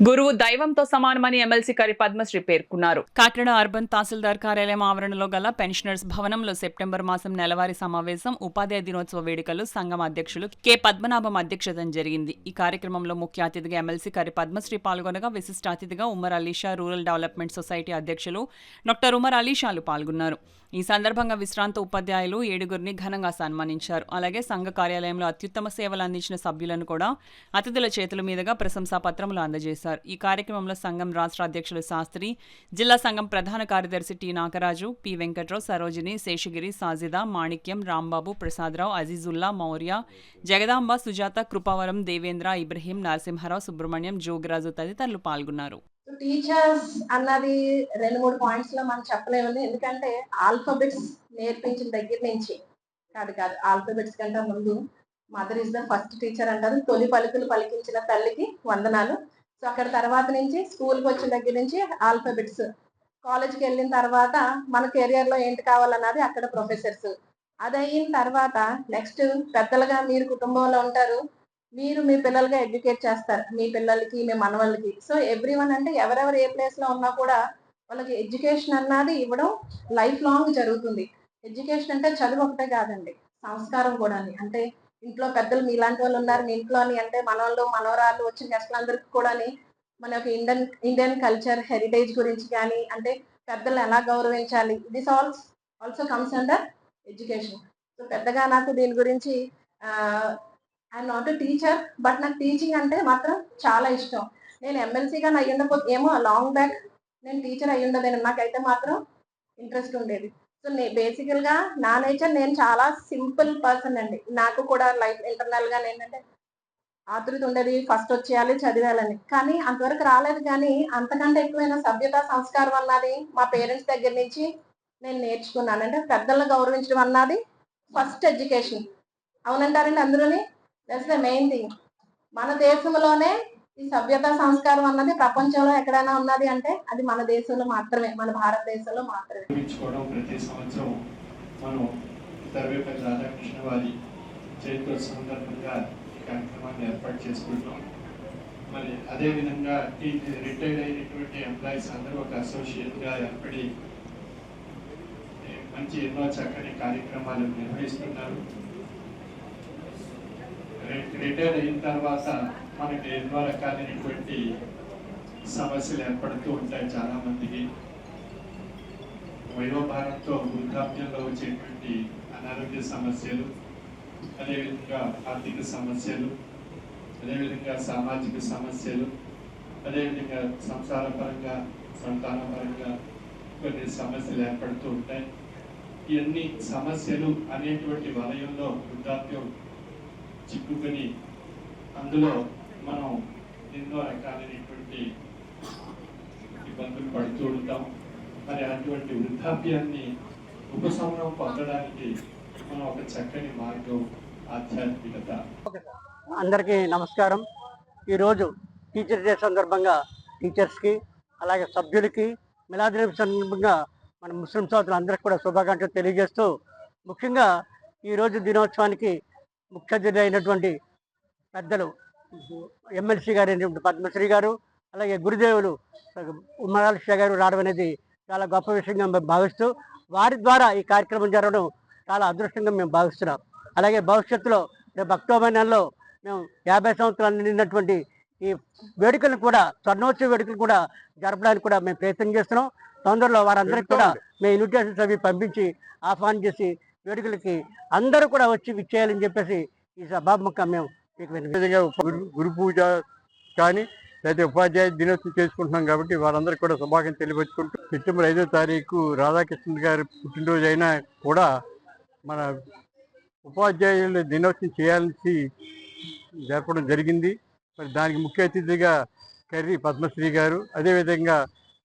గురువు దైవంతో సమానమని ఎమ్మెల్సీ కరి పద్మశ్రీ పేర్కొన్నారు. కాకినాడ అర్బన్ తహసీల్దార్ కార్యాలయం ఆవరణలో గల పెన్షనర్స్ భవనంలో సెప్టెంబర్ మాసం నెలవారీ సమావేశం ఉపాధ్యాయ దినోత్సవ వేడుకలు సంఘం అధ్యక్షులు కె పద్మనాభం అధ్యక్షతన జరిగింది. ఈ కార్యక్రమంలో ముఖ్య అతిథిగా ఎమ్మెల్సీ కరి పద్మశ్రీ పాల్గొనగా విశిష్ట అతిథిగా Umar Alisha rural development society అధ్యక్షులు డాక్టర్ ఉమర్ అలీషాలు పాల్గొన్నారు. ఈ సందర్భంగా విశ్రాంత ఉపాధ్యాయులు 7గురిని ఘనంగా సన్మానించారు. అలాగే సంఘ కార్యాలయంలో అత్యుత్తమ సేవలు అందించిన సభ్యులను కూడా అతిథుల చేతుల మీదుగా ప్రశంసా పత్రములు అందజేశారు. ఈ కార్యక్రమంలో సంఘం రాష్ట్ర అధ్యక్షులు శాస్త్రి, జిల్లా సంఘం ప్రధాన కార్యదర్శి టి నాగరాజు, పి వెంకట్రావు, సరోజిని, శేషగిరి, సాజిదా, మాణిక్యం, రాంబాబు, ప్రసాదరావు, అజీజుల్లా, మౌర్య, జగదాంబ, సుజాత, కృపావరం, దేవేంద్ర, ఇబ్రహీం, నరసింహారావు, సుబ్రహ్మణ్యం, జోగిరాజు తదితరులు పాల్గొన్నారు. టీచర్స్ అన్నది 2-3 పాయింట్స్ లో మనం చెప్పలేమండి. ఎందుకంటే ఆల్ఫాబెట్స్ నేర్పించిన దగ్గర నుంచి కాదు ఆల్ఫాబెట్స్ కంటే ముందు mother is the first teacher అంటారు. తొలి పలుకులు పలికించిన తల్లికి వందనాలు. సో అక్కడ తర్వాత నుంచి స్కూల్కి వచ్చిన దగ్గర నుంచి ఆల్ఫాబెట్స్, కాలేజ్కి వెళ్ళిన తర్వాత మన కెరియర్ లో ఏంటి కావాలన్నది అక్కడ ప్రొఫెసర్స్. అది అయిన తర్వాత నెక్స్ట్ పెద్దలుగా మీరు కుటుంబంలో ఉంటారు, మీరు మీ పిల్లలుగా ఎడ్యుకేట్ చేస్తారు, మీ పిల్లలకి మీ మనవాళ్ళకి. సో ఎవ్రీవన్ అంటే ఎవరెవరు ఏ ప్లేస్ లో ఉన్నా కూడా వాళ్ళకి ఎడ్యుకేషన్ అన్నది ఇవ్వడం లైఫ్ లాంగ్ జరుగుతుంది. ఎడ్యుకేషన్ అంటే చదువు ఒకటే కాదండి, సంస్కారం కూడా. అంటే ఇంట్లో పెద్దలు మీలాంటి వాళ్ళు ఉన్నారు మీ ఇంట్లో అని అంటే మనవాళ్ళు మనవరాళ్ళు వచ్చిన గెస్టులందరికీ కూడా మన యొక్క ఇండియన్ కల్చర్ హెరిటేజ్ గురించి కానీ, అంటే పెద్దలను ఎలా గౌరవించాలి, this also comes under education. So పెద్దగా నాకు దీని గురించి I'm not a teacher, but నాకు టీచింగ్ అంటే మాత్రం చాలా ఇష్టం. నేను ఎమ్మెల్సీగా నా అయ్యుండకపోతే ఏమో లాంగ్ బ్యాక్ నేను టీచర్ అయ్యుండదేను, నాకైతే మాత్రం ఇంట్రెస్ట్ ఉండేది. సో బేసికల్ గా నా నేచర్, నేను చాలా సింపుల్ పర్సన్ అండి. నాకు కూడా లైఫ్ ఇంటర్నల్ గా ఏంటంటే ఆతృత ఉండేది, ఫస్ట్ వచ్చేయాలి చదివేయాలని. కానీ అంతవరకు రాలేదు. కానీ అంతకంటే ఎక్కువైన సభ్యత సంస్కారం అన్నది మా పేరెంట్స్ దగ్గర నుంచి నేను నేర్చుకున్నాను. అంటే పెద్దలను గౌరవించడం అన్నది ఫస్ట్ ఎడ్యుకేషన్. అవునంటారండి అందరూని? That's the main thing. మన దేశంలోనే ఈ సభ్యత సంస్కారం అన్నది ప్రపంచంలో ఎక్కడైనా ఉన్నది అంటే అది మన దేశంలో మాత్రమే, మన భారతదేశంలో మాత్రమే. ప్రతి సంవత్సరం మనం సర్వేపల్లి రాధాకృష్ణ వారి జయంతి సందర్భంగా ఈ కార్యక్రమాన్ని ఏర్పాటు చేసుకుంటాం. మరి అదేవిధంగా ఈ రిటైర్డ్ అయినటువంటి ఎంప్లాయీస్ అందరూ ఒక అసోసియేట్గా ఏర్పడి మంచి ఎన్నో చక్కని కార్యక్రమాలు నిర్వహిస్తున్నారు. రిటైర్ అయిన తర్వాత మనకి ఎన్నో రకాలైనటువంటి సమస్యలు ఏర్పడుతూ ఉంటాయి. చాలా మందికి వయోభారంతో వృద్ధాప్యంలో వచ్చేటువంటి అనారోగ్య సమస్యలు, అదేవిధంగా ఆర్థిక సమస్యలు, అదేవిధంగా సామాజిక సమస్యలు, అదేవిధంగా సంసార పరంగా సంతాన పరంగా కొన్ని సమస్యలు ఏర్పడుతూ ఉంటాయి. ఇవన్నీ సమస్యలు అనేటువంటి వలయంలో వృద్ధాప్యం చిక్కుకొని అందులో మనం ఎన్నో రకాలైనటువంటి ఇబ్బందులు పడుతూ ఉంటాం. మరి అటువంటి వృద్ధాప్యాన్ని ఉపశమనం పొందడానికి మనం ఒక చక్కని మార్గం ఆధ్యాత్మికత. అందరికీ నమస్కారం. ఈరోజు టీచర్ డే సందర్భంగా టీచర్స్కి అలాగే సభ్యులకి మిలాద్ నబీ సందర్భంగా మన ముస్లిం సోదరులందరికీ కూడా శుభాకాంక్షలు తెలియజేస్తూ, ముఖ్యంగా ఈరోజు దినోత్సవానికి ముఖ్య అతిథి అయినటువంటి పెద్దలు ఎమ్మెల్సీ గారు అయినటువంటి పద్మశ్రీ గారు, అలాగే గురుదేవులు ఉమర్ అలీషా గారు రావడం అనేది చాలా గొప్ప విషయంగా మేము భావిస్తూ, వారి ద్వారా ఈ కార్యక్రమం జరగడం చాలా అదృష్టంగా మేము భావిస్తున్నాం. అలాగే భవిష్యత్తులో రేపు అక్టోబర్ నెలలో మేము 50 సంవత్సరాలు నిండినటువంటి ఈ వేడుకలను కూడా, స్వర్ణోత్సవ వేడుకలు కూడా జరపడానికి కూడా మేము ప్రయత్నం చేస్తున్నాం. తొందరలో వారందరికీ కూడా మేము ఇన్విటేషన్స్ అవి పంపించి ఆహ్వానం చేసి వేడుకలకి అందరూ కూడా వచ్చి విచ్చేయాలని చెప్పేసి ఈ సభాముఖం మేము గురు పూజ కానీ లేదా ఉపాధ్యాయ దినోత్సవం చేసుకుంటున్నాం కాబట్టి వారందరికీ కూడా శుభాకాంక్షలు తెలియపరుచుకుంటూ, సెప్టెంబర్ 5వ తారీఖు రాధాకృష్ణ గారి పుట్టినరోజు అయినా కూడా మన ఉపాధ్యాయుల దినోత్సవం చేయాల్సి జరపడం జరిగింది. మరి దానికి ముఖ్య అతిథిగా కర్రి పద్మశ్రీ గారు, అదేవిధంగా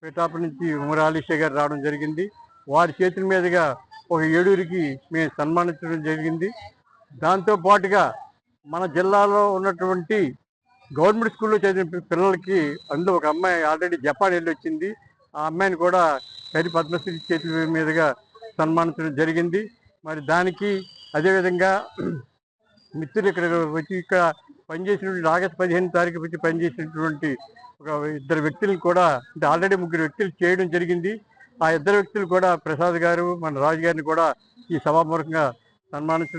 పిఠాపురం నుంచి ఉమర్ అలీషా గారు రావడం జరిగింది. వారి చేతుల మీదుగా ఒక 7గురికి మేము సన్మానించడం జరిగింది. దాంతో పాటుగా మన జిల్లాలో ఉన్నటువంటి గవర్నమెంట్ స్కూల్లో చదివిన పిల్లలకి అందులో ఒక అమ్మాయి ఆల్రెడీ జపాన్ వెళ్ళి వచ్చింది. ఆ అమ్మాయిని కూడా కర్రి పద్మశ్రీ చేతుల మీదుగా సన్మానించడం జరిగింది. మరి దానికి అదేవిధంగా మిత్రులు ఇక్కడ వచ్చి ఇక్కడ పనిచేసినటువంటి ఆగస్టు 15 తారీఖు వచ్చి పనిచేసినటువంటి ఒక ఇద్దరు వ్యక్తులను కూడా అంటే ఆల్రెడీ ముగ్గురు వ్యక్తులు చేయడం జరిగింది. ఆ ఇద్దరు వ్యక్తులు కూడా ప్రసాద్ గారు మన రాజు గారిని కూడా ఈ సభాపూర్వకంగా సన్మానించడం